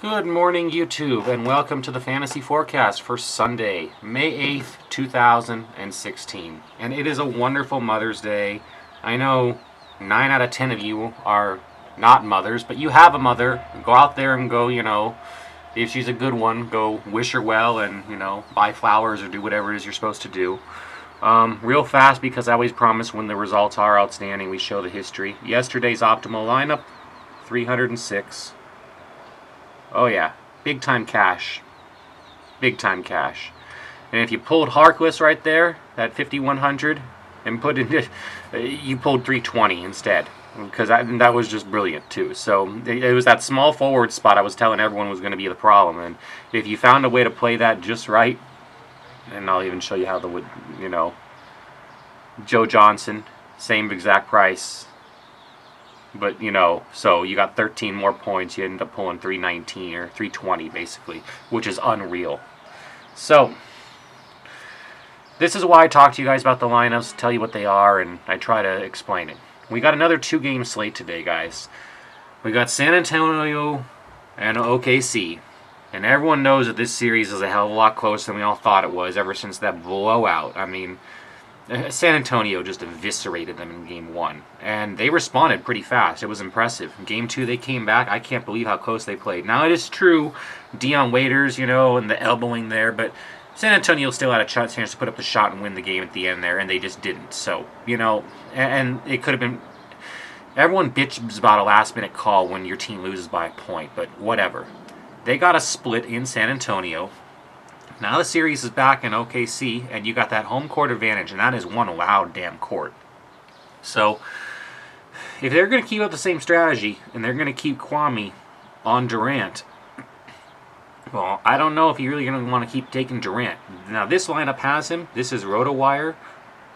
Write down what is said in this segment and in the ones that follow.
Good morning, YouTube, and welcome to the Fantasy Forecast for Sunday, May 8th, 2016. And it is a wonderful Mother's Day. I know 9 out of 10 of you are not mothers, but you have a mother. Go out there and go, if she's a good one, go wish her well and, buy flowers or do whatever it is you're supposed to do. Real fast, because I always promise when the results are outstanding, we show the history. Yesterday's optimal lineup, 306. Oh yeah, big time cash. Big time cash. And if you pulled Harkless right there, that 5100, and put in, you pulled 320 instead. Because that was just brilliant too. So it was that small forward spot I was telling everyone was going to be the problem. And if you found a way to play that just right, and I'll even show you how Joe Johnson, same exact price. But, so you got 13 more points. You ended up pulling 319 or 320, basically, which is unreal. So, this is why I talk to you guys about the lineups, tell you what they are, and I try to explain it. We got another 2-game slate today, guys. We got San Antonio and OKC. And everyone knows that this series is a hell of a lot closer than we all thought it was ever since that blowout. I mean, San Antonio just eviscerated them in Game 1. And they responded pretty fast. It was impressive. Game 2, they came back. I can't believe how close they played. Now, it is true, Dion Waiters, and the elbowing there, but San Antonio still had a chance to put up the shot and win the game at the end there, and they just didn't. So, and it could have been... Everyone bitches about a last-minute call when your team loses by a point, but whatever. They got a split in San Antonio. Now the series is back in OKC, and you got that home court advantage, and that is one loud damn court. So, if they're going to keep up the same strategy, and they're going to keep Kwame on Durant, well, I don't know if you're really going to want to keep taking Durant. Now, this lineup has him. This is RotoWire,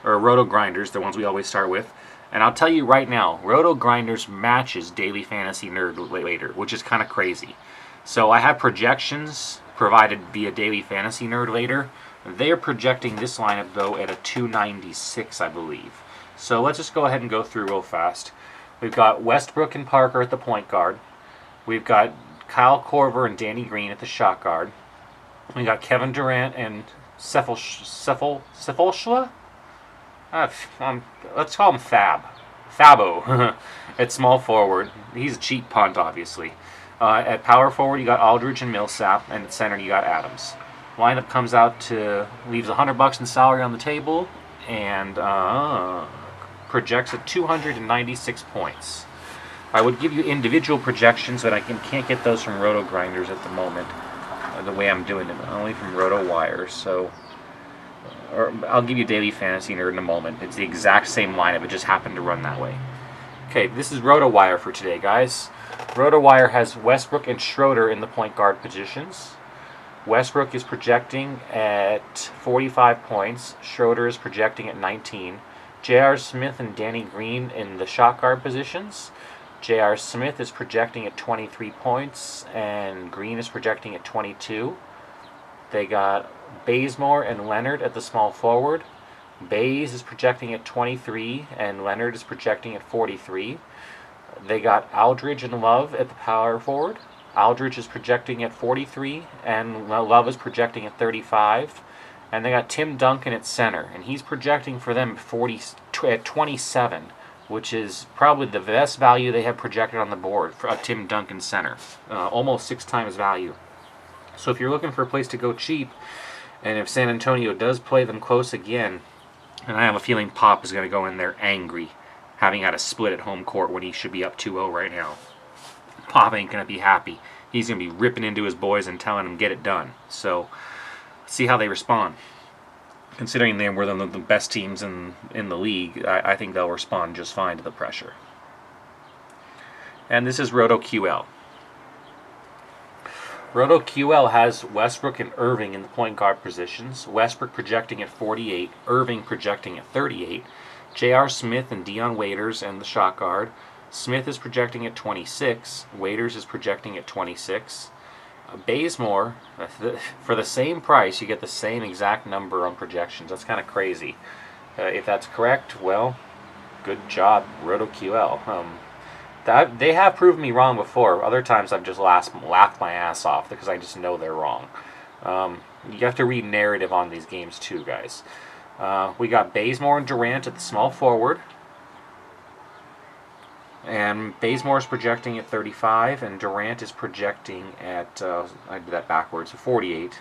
or Roto Grinders, the ones we always start with. And I'll tell you right now, Roto Grinders matches Daily Fantasy Nerd later, which is kind of crazy. So I have projections provided via Daily Fantasy Nerd later. They are projecting this lineup, though, at a 296, I believe. So let's just go ahead and go through real fast. We've got Westbrook and Parker at the point guard. We've got Kyle Korver and Danny Green at the shot guard. We got Kevin Durant and Cephalshla? Let's call him Fabo at small forward. He's a cheap punt, obviously. At power forward, you got Aldridge and Millsap, and at center, you got Adams. Lineup comes out to leaves $100 in salary on the table, and projects at 296 points. I would give you individual projections, but I can't get those from Roto Grinders at the moment. The way I'm doing it, only from RotoWire. So, or I'll give you Daily Fantasy Nerd in a moment. It's the exact same lineup; it just happened to run that way. Okay, this is RotoWire for today, guys. RotoWire has Westbrook and Schroeder in the point guard positions. Westbrook is projecting at 45 points. Schroeder is projecting at 19. J.R. Smith and Danny Green in the shot guard positions. J.R. Smith is projecting at 23 points, and Green is projecting at 22. They got Bazemore and Leonard at the small forward. Baze is projecting at 23, and Leonard is projecting at 43. They got Aldridge and Love at the power forward. Aldridge is projecting at 43, and Love is projecting at 35. And they got Tim Duncan at center, and he's projecting for them at 27, which is probably the best value they have projected on the board for a Tim Duncan center. Almost 6 times value. So if you're looking for a place to go cheap, and if San Antonio does play them close again, and I have a feeling Pop is going to go in there angry, having had a split at home court when he should be up 2-0 right now. Pop ain't going to be happy. He's going to be ripping into his boys and telling them get it done. So, see how they respond. Considering they were the best teams in the league, I think they'll respond just fine to the pressure. And this is RotoQL. RotoQL has Westbrook and Irving in the point guard positions. Westbrook projecting at 48, Irving projecting at 38. J.R. Smith and Dion Waiters in the shot guard. Smith is projecting at 26. Waiters is projecting at 26. Bazemore, for the same price, you get the same exact number on projections. That's kind of crazy. If that's correct, well, good job, RotoQL. They have proven me wrong before. Other times I've just laughed my ass off because I just know they're wrong. You have to read narrative on these games too, guys. We got Bazemore and Durant at the small forward. And Bazemore is projecting at 35, and Durant is projecting at, I did that backwards, 48.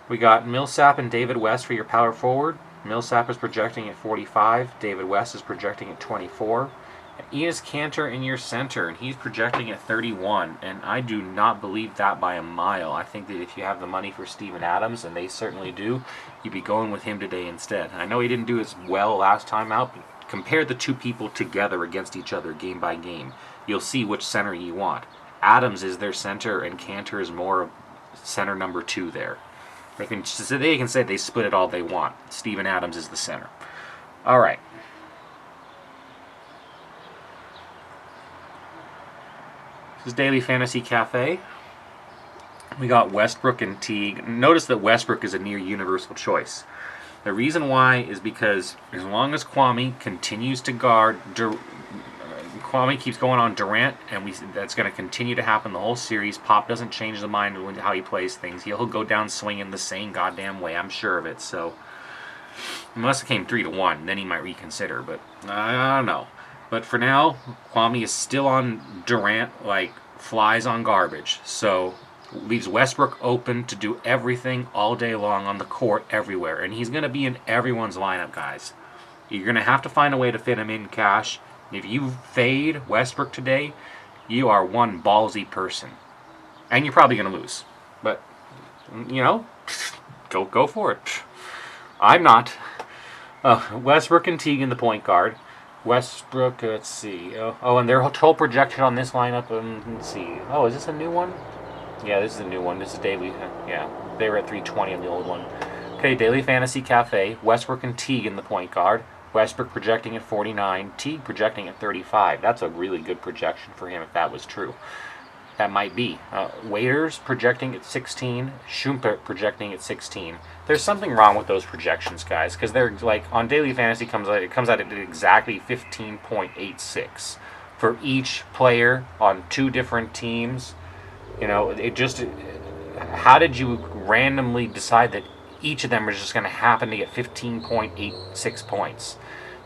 We got Millsap and David West for your power forward. Millsap is projecting at 45. David West is projecting at 24. And Enes Kanter in your center, and he's projecting at 31. And I do not believe that by a mile. I think that if you have the money for Steven Adams, and they certainly do, you'd be going with him today instead. I know he didn't do as well last time out, but compare the two people together against each other game by game. You'll see which center you want. Adams is their center, and Kanter is more center number 2 there. They can say they split it all they want. Steven Adams is the center. All right. This is Daily Fantasy Cafe. We got Westbrook and Teague. Notice that Westbrook is a near universal choice. The reason why is because as long as Kwame continues to guard, Kwame keeps going on Durant, and that's going to continue to happen the whole series. Pop doesn't change the mind of how he plays things. He'll go down swinging the same goddamn way. I'm sure of it. So unless it came 3-1, then he might reconsider. But I don't know. But for now, Kwame is still on Durant like flies on garbage. So leaves Westbrook open to do everything all day long on the court everywhere. And he's going to be in everyone's lineup, guys. You're going to have to find a way to fit him in cash. If you fade Westbrook today, you are one ballsy person. And you're probably going to lose. But, you know, go for it. I'm not. Westbrook and Teague in the point guard. Westbrook, let's see. Oh, and their total projection on this lineup, let's see. Oh, is this a new one? Yeah, this is a new one. This is daily. Yeah, they were at 320 on the old one. Okay, Daily Fantasy Cafe. Westbrook and Teague in the point guard. Westbrook projecting at 49. Teague projecting at 35. That's a really good projection for him if that was true. That might be. Waiters projecting at 16. Schumpert projecting at 16. There's something wrong with those projections, guys, because they're like on Daily Fantasy it comes out at exactly 15.86 for each player on 2 different teams. You know, how did you randomly decide that each of them is just going to happen to get 15.86 points?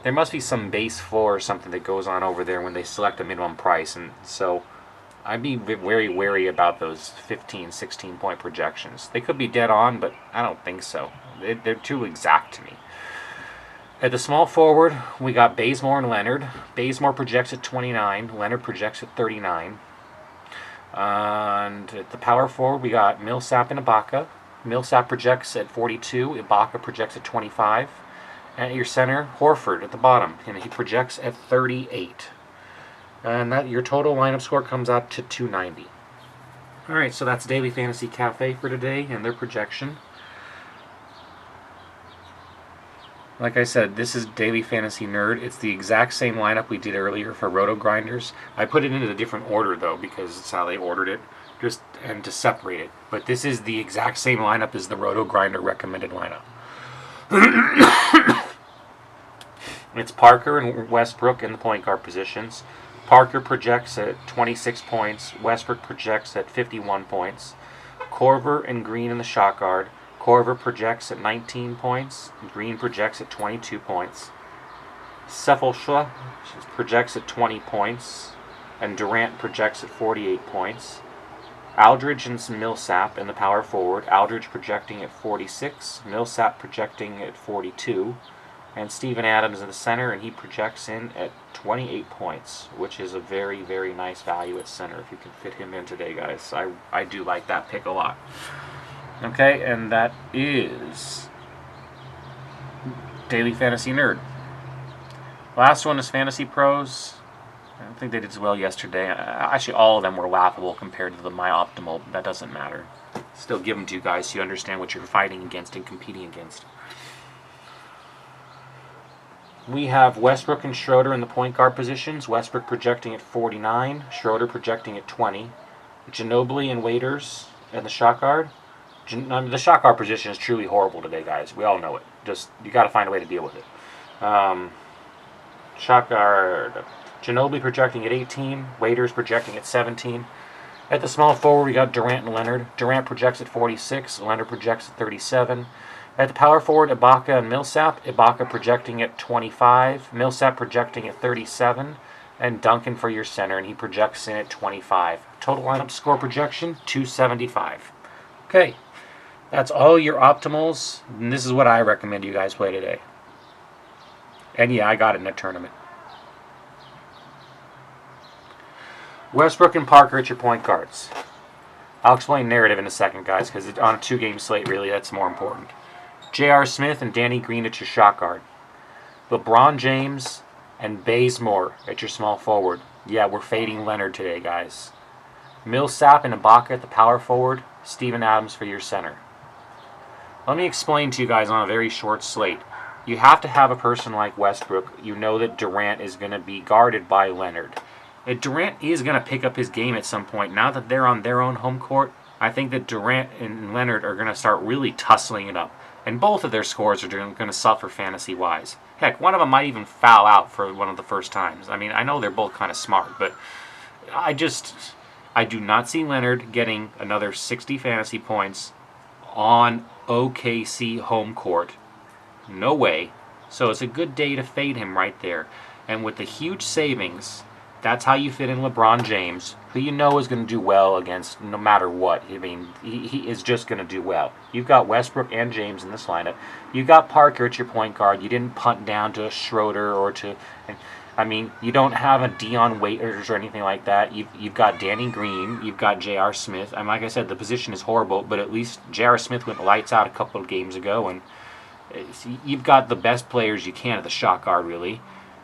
There must be some base floor or something that goes on over there when they select a minimum price, and so I'd be very wary about those 15, 16 point projections. They could be dead on, but I don't think so. They're too exact to me. At the small forward, we got Bazemore and Leonard. Bazemore projects at 29. Leonard projects at 39. And at the power forward, we got Millsap and Ibaka. Millsap projects at 42. Ibaka projects at 25. And at your center, Horford at the bottom, and he projects at 38. And that your total lineup score comes out to 290. All right, so that's Daily Fantasy Cafe for today and their projection. Like I said, this is Daily Fantasy Nerd. It's the exact same lineup we did earlier for Roto Grinders. I put it into a different order, though, because it's how they ordered it, and to separate it. But this is the exact same lineup as the Roto Grinder recommended lineup. It's Parker and Westbrook in the point guard positions. Parker projects at 26 points. Westbrook projects at 51 points. Korver and Green in the shot guard. Korver projects at 19 points. Green projects at 22 points. Sepulchra projects at 20 points. And Durant projects at 48 points. Aldridge and Millsap in the power forward. Aldridge projecting at 46. Millsap projecting at 42. And Steven Adams in the center, and he projects in at 28 points, which is a very, very nice value at center if you can fit him in today, guys. I do like that pick a lot. Okay, and that is Daily Fantasy Nerd. Last one is Fantasy Pros. I don't think they did as well yesterday. Actually, all of them were laughable compared to the My Optimal. That doesn't matter. Still give them to you guys so you understand what you're fighting against and competing against. We have Westbrook and Schroeder in the point guard positions. Westbrook projecting at 49. Schroeder projecting at 20. Ginobili and Waiters in the shot guard. The shot guard position is truly horrible today, guys. We all know it. Just, you got to find a way to deal with it. Shot guard. Ginobili projecting at 18. Waiters projecting at 17. At the small forward, we got Durant and Leonard. Durant projects at 46. Leonard projects at 37. At the power forward, Ibaka and Millsap. Ibaka projecting at 25. Millsap projecting at 37. And Duncan for your center, and he projects in at 25. Total lineup score projection, 275. Okay, that's all your optimals, and this is what I recommend you guys play today. And yeah, I got it in a tournament. Westbrook and Parker at your point guards. I'll explain narrative in a second, guys, because on a 2-game slate, really, that's more important. J.R. Smith and Danny Green at your shot guard. LeBron James and Bazemore at your small forward. Yeah, we're fading Leonard today, guys. Millsap and Ibaka at the power forward. Steven Adams for your center. Let me explain to you guys on a very short slate. You have to have a person like Westbrook. You know that Durant is going to be guarded by Leonard. And Durant is going to pick up his game at some point. Now that they're on their own home court, I think that Durant and Leonard are going to start really tussling it up. And both of their scores are going to suffer fantasy-wise. Heck, one of them might even foul out for one of the first times. I mean, I know they're both kind of smart, but I do not see Leonard getting another 60 fantasy points on OKC home court. No way. So it's a good day to fade him right there. And with the huge savings, that's how you fit in LeBron James, who you know is going to do well against no matter what. I mean, he is just going to do well. You've got Westbrook and James in this lineup. You got Parker at your point guard. You didn't punt down to a Schroeder or to... I mean, you don't have a Dion Waiters or anything like that. You've got Danny Green. You've got J.R. Smith. And like I said, the position is horrible, but at least J.R. Smith went lights out a couple of games ago, and you've got the best players you can at the shot guard, really.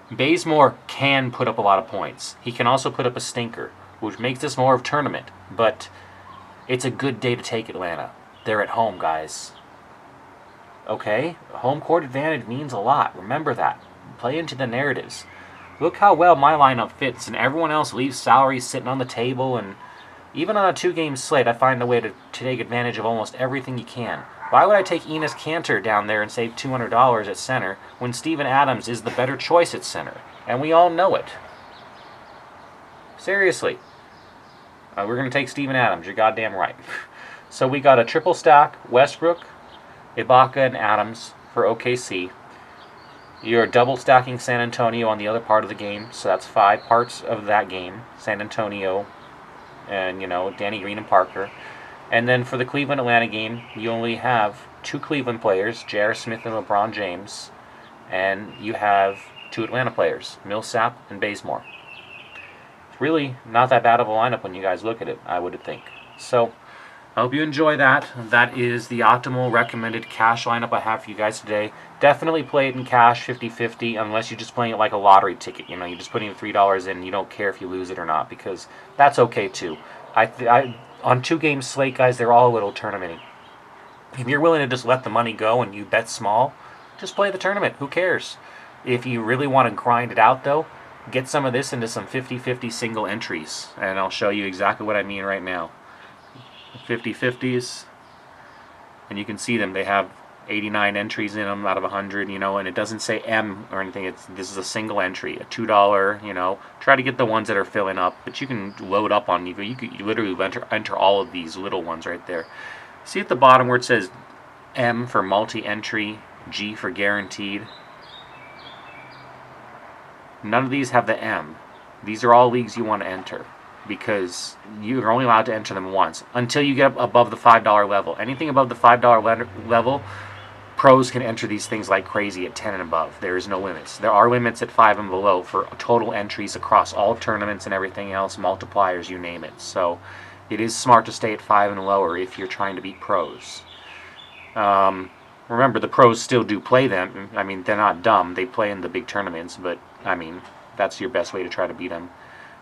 Bazemore can put up a lot of points. He can also put up a stinker, which makes this more of a tournament. But it's a good day to take Atlanta. They're at home, guys. Okay? Home court advantage means a lot. Remember that. Play into the narratives. Look how well my lineup fits, and everyone else leaves salaries sitting on the table. And even on a 2-game slate, I find a way to take advantage of almost everything you can. Why would I take Enes Kanter down there and save $200 at center when Steven Adams is the better choice at center? And we all know it. Seriously. We're going to take Steven Adams. You're goddamn right. So we got a triple stack, Westbrook, Ibaka, and Adams for OKC. You're double stacking San Antonio on the other part of the game, so that's 5 parts of that game. San Antonio and, Danny Green and Parker. And then for the Cleveland-Atlanta game, you only have 2 Cleveland players, J.R. Smith and LeBron James, and you have 2 Atlanta players, Millsap and Bazemore. It's really not that bad of a lineup when you guys look at it, I would think. So, I hope you enjoy that. That is the optimal recommended cash lineup I have for you guys today. Definitely play it in cash, 50-50, unless you're just playing it like a lottery ticket. You're just putting $3 in, and you don't care if you lose it or not, because that's okay too. On 2-game slate, guys, they're all a little tournamenty. If you're willing to just let the money go and you bet small, just play the tournament. Who cares? If you really want to grind it out, though, get some of this into some 50-50 single entries. And I'll show you exactly what I mean right now. 50-50s. And you can see them. They have 89 entries in them out of 100, and it doesn't say M or anything. This is a single entry, a $2, Try to get the ones that are filling up, but you can load up on you literally enter all of these little ones right there. See at the bottom where it says M for multi-entry, G for guaranteed. None of these have the M. These are all leagues you want to enter, because you're only allowed to enter them once until you get above the $5 level. Anything above the $5 level, pros can enter these things like crazy at 10 and above. There is no limits. There are limits at 5 and below for total entries across all tournaments and everything else, multipliers, you name it. So it is smart to stay at 5 and lower if you're trying to beat pros. Remember, the pros still do play them. I mean, they're not dumb. They play in the big tournaments, but, that's your best way to try to beat them.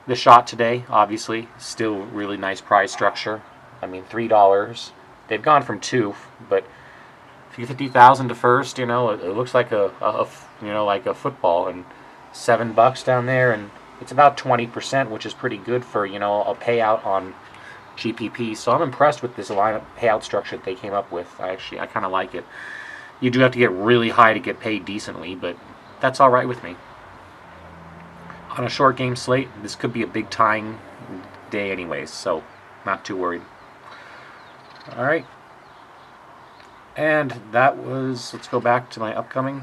The shot today, obviously, still really nice prize structure. $3. They've gone from 2, but 50,000 to first, it looks like a football, and $7 down there, and it's about 20%, which is pretty good for, a payout on GPP. So I'm impressed with this lineup payout structure that they came up with. I kind of like it. You do have to get really high to get paid decently, but that's all right with me. on a short game slate, this could be a big tying day anyways, so not too worried. All right. And that was, let's go back to my upcoming.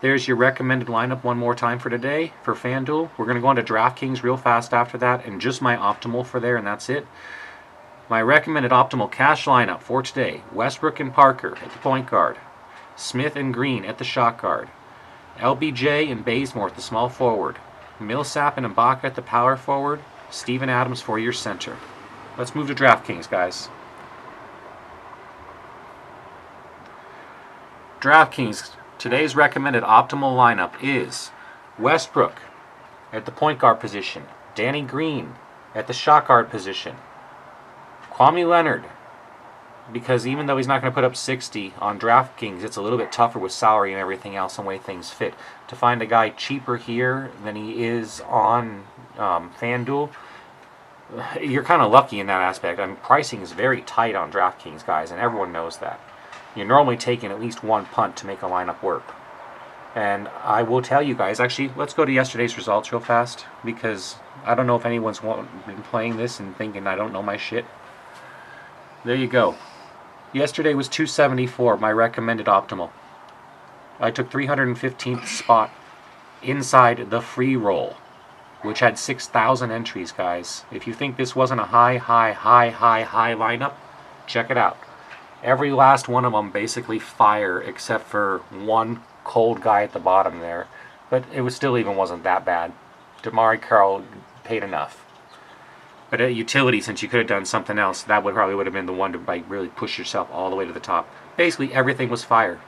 There's your recommended lineup one more time for today for FanDuel. We're going to go on to DraftKings real fast after that, and just my optimal for there, and that's it. My recommended optimal cash lineup for today: Westbrook and Parker at the point guard, Smith and Green at the shot guard, LBJ and Bazemore at the small forward, Millsap and Ibaka at the power forward, Steven Adams for your center. Let's move to DraftKings, guys. DraftKings, today's recommended optimal lineup is Westbrook at the point guard position, Danny Green at the shot guard position, Kwame Leonard, because even though he's not going to put up 60 on DraftKings, it's a little bit tougher with salary and everything else and the way things fit. To find a guy cheaper here than he is on FanDuel, you're kind of lucky in that aspect. I mean, pricing is very tight on DraftKings, guys, and everyone knows that. You're normally taking at least one punt to make a lineup work. And I will tell you guys, actually, let's go to yesterday's results real fast, because I don't know if anyone's been playing this and thinking I don't know my shit. There you go. Yesterday was 274, my recommended optimal. I took 315th spot inside the free roll, which had 6,000 entries, guys. If you think this wasn't a high lineup, check it out. Every last one of them basically fire except for one cold guy at the bottom there. But it was still even wasn't that bad. Damari Carroll paid enough. But at utility, since you could have done something else, that would have been the one to like really push yourself all the way to the top. Basically, everything was fire.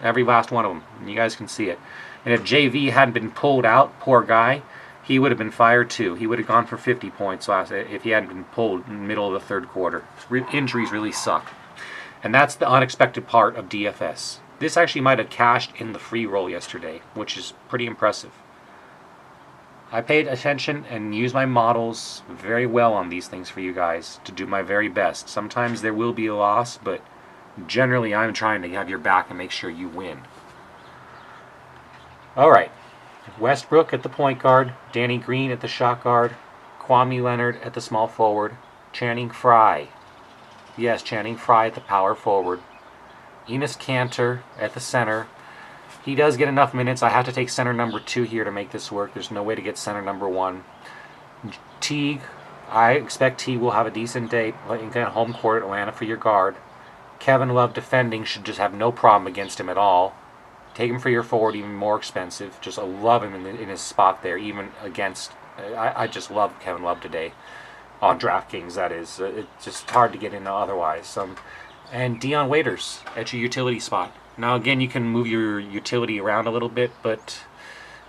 Every last one of them. And you guys can see it. And if JV hadn't been pulled out, poor guy, he would have been fired too. He would have gone for 50 points if he hadn't been pulled in the middle of the third quarter. Injuries really suck. And that's the unexpected part of DFS. This actually might have cashed in the free roll yesterday, which is pretty impressive. I paid attention and used my models very well on these things for you guys to do my very best. Sometimes there will be a loss, but generally I'm trying to have your back and make sure you win. All right. Westbrook at the point guard, Danny Green at the shot guard, Kwame Leonard at the small forward, Channing Frye. Yes, Channing Frye at the power forward. Enes Kanter at the center. He does get enough minutes. I have to take center number 2 here to make this work. There's no way to get center number 1. Teague, I expect Teague will have a decent day in home court at Atlanta for your guard. Kevin Love defending should just have no problem against him at all. Take him for your forward, even more expensive. Just love him in his spot there, even against... I just love Kevin Love today. On DraftKings, that is. It's just hard to get into otherwise. And Dion Waiters at your utility spot. Now, again, you can move your utility around a little bit, but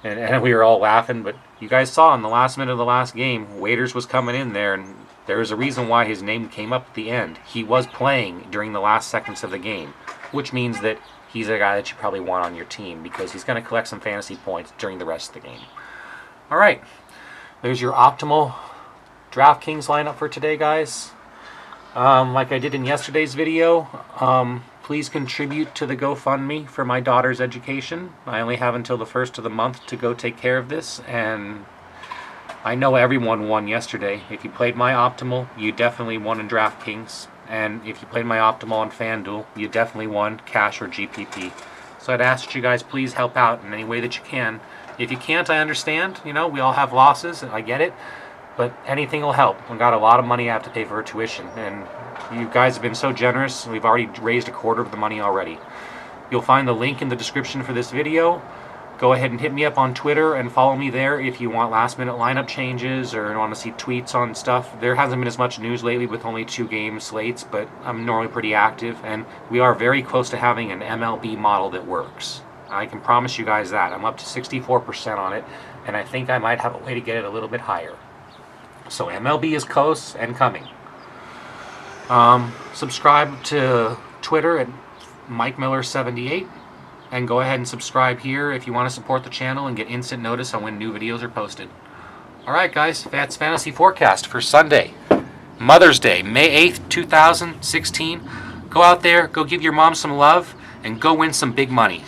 and we were all laughing, but you guys saw in the last minute of the last game, Waiters was coming in there, and there's a reason why his name came up at the end. He was playing during the last seconds of the game, which means that he's a guy that you probably want on your team because he's going to collect some fantasy points during the rest of the game. All right, there's your optimal DraftKings lineup for today, guys. Like I did in yesterday's video, please contribute to the GoFundMe for my daughter's education. I only have until the 1st of the month to go take care of this, and I know everyone won yesterday. If you played my optimal, you definitely won in DraftKings, and if you played my optimal on FanDuel, you definitely won cash or GPP. So I'd ask that you guys please help out in any way that you can. If you can't, I understand. You know, we all have losses, and I get it. But anything will help. We've got a lot of money I have to pay for her tuition, and you guys have been so generous. We've already raised a quarter of the money already. You'll find the link in the description for this video. Go ahead and hit me up on Twitter and follow me there if you want last-minute lineup changes or want to see tweets on stuff. There hasn't been as much news lately with only 2 game slates, but I'm normally pretty active, and we are very close to having an MLB model that works. I can promise you guys that. I'm up to 64% on it, and I think I might have a way to get it a little bit higher. So MLB is close and coming. Subscribe to Twitter at MikeMiller78, and go ahead and subscribe here if you want to support the channel and get instant notice on when new videos are posted. Alright guys, that's Fantasy Forecast for Sunday, Mother's Day, May 8th, 2016. Go out there, go give your mom some love, and go win some big money.